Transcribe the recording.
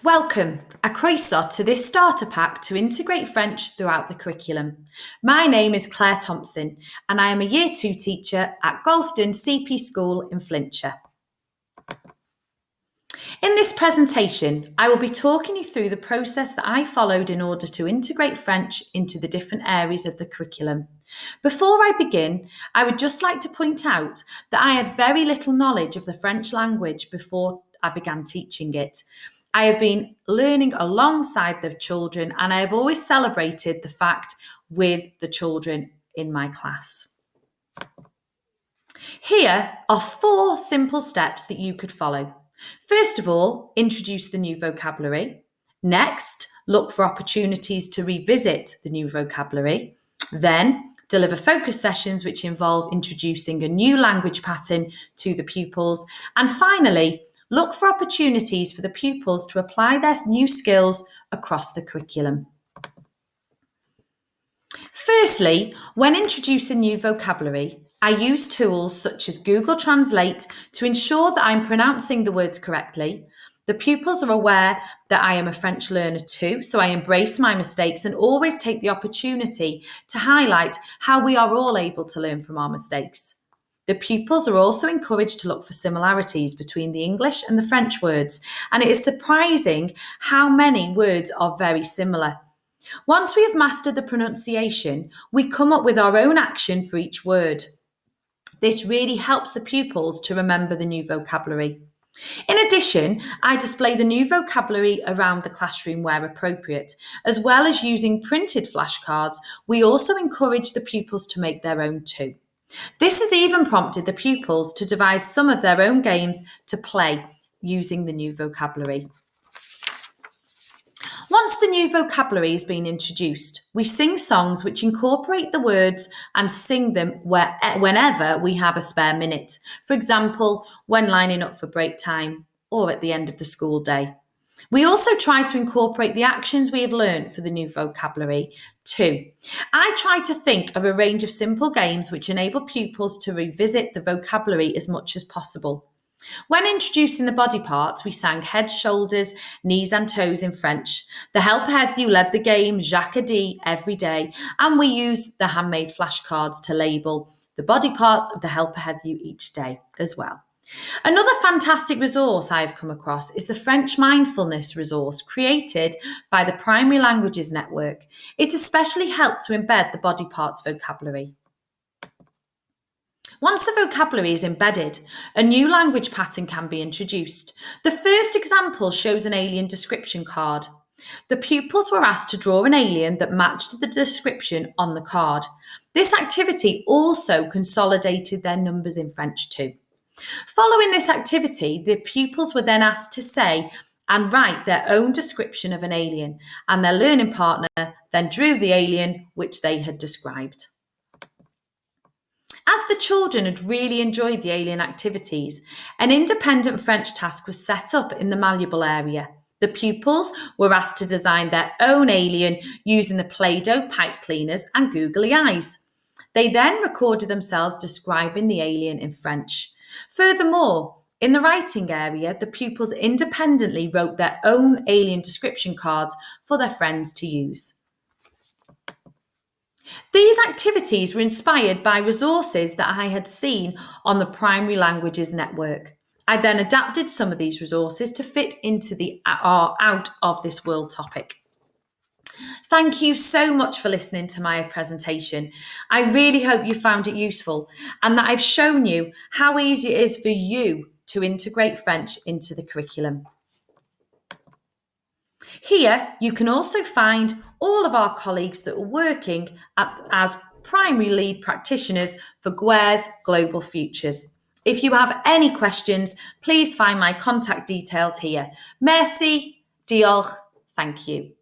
Welcome, a croeso to this starter pack to integrate French throughout the curriculum. My name is Claire Thompson and I am a Year 2 teacher at Golfton CP School in Flintshire. In this presentation, I will be talking you through the process that I followed in order to integrate French into the different areas of the curriculum. Before I begin, I would just like to point out that I had very little knowledge of the French language before I began teaching it. I have been learning alongside the children and I have always celebrated the fact with the children in my class. Here are 4 simple steps that you could follow. First of all, introduce the new vocabulary. Next, look for opportunities to revisit the new vocabulary. Then, deliver focus sessions which involve introducing a new language pattern to the pupils. And finally, look for opportunities for the pupils to apply their new skills across the curriculum. Firstly, when introducing new vocabulary, I use tools such as Google Translate to ensure that I'm pronouncing the words correctly. The pupils are aware that I am a French learner too, so I embrace my mistakes and always take the opportunity to highlight how we are all able to learn from our mistakes. The pupils are also encouraged to look for similarities between the English and the French words, and it is surprising how many words are very similar. Once we have mastered the pronunciation, we come up with our own action for each word. This really helps the pupils to remember the new vocabulary. In addition, I display the new vocabulary around the classroom where appropriate. As well as using printed flashcards, we also encourage the pupils to make their own too. This has even prompted the pupils to devise some of their own games to play using the new vocabulary. Once the new vocabulary has been introduced, we sing songs which incorporate the words and sing them whenever we have a spare minute. For example, when lining up for break time or at the end of the school day. We also try to incorporate the actions we have learned for the new vocabulary too. I try to think of a range of simple games which enable pupils to revisit the vocabulary as much as possible. When introducing the body parts, we sang head, shoulders, knees and toes in French. The helper head view led the game, Jacques dit, every day, and we used the handmade flashcards to label the body parts of the helper head view each day as well. Another fantastic resource I've come across is the French Mindfulness resource created by the Primary Languages Network. It especially helped to embed the body parts vocabulary. Once the vocabulary is embedded, a new language pattern can be introduced. The first example shows an alien description card. The pupils were asked to draw an alien that matched the description on the card. This activity also consolidated their numbers in French too. Following this activity, the pupils were then asked to say and write their own description of an alien, and their learning partner then drew the alien which they had described. As the children had really enjoyed the alien activities, an independent French task was set up in the malleable area. The pupils were asked to design their own alien using the Play-Doh pipe cleaners and googly eyes. They then recorded themselves describing the alien in French. Furthermore, in the writing area, the pupils independently wrote their own alien description cards for their friends to use. These activities were inspired by resources that I had seen on the Primary Languages Network. I then adapted some of these resources to fit into the out of this world topic. Thank you so much for listening to my presentation. I really hope you found it useful and that I've shown you how easy it is for you to integrate French into the curriculum. Here, you can also find all of our colleagues that are working as primary lead practitioners for GWER's Global Futures. If you have any questions, please find my contact details here. Merci, diolch, thank you.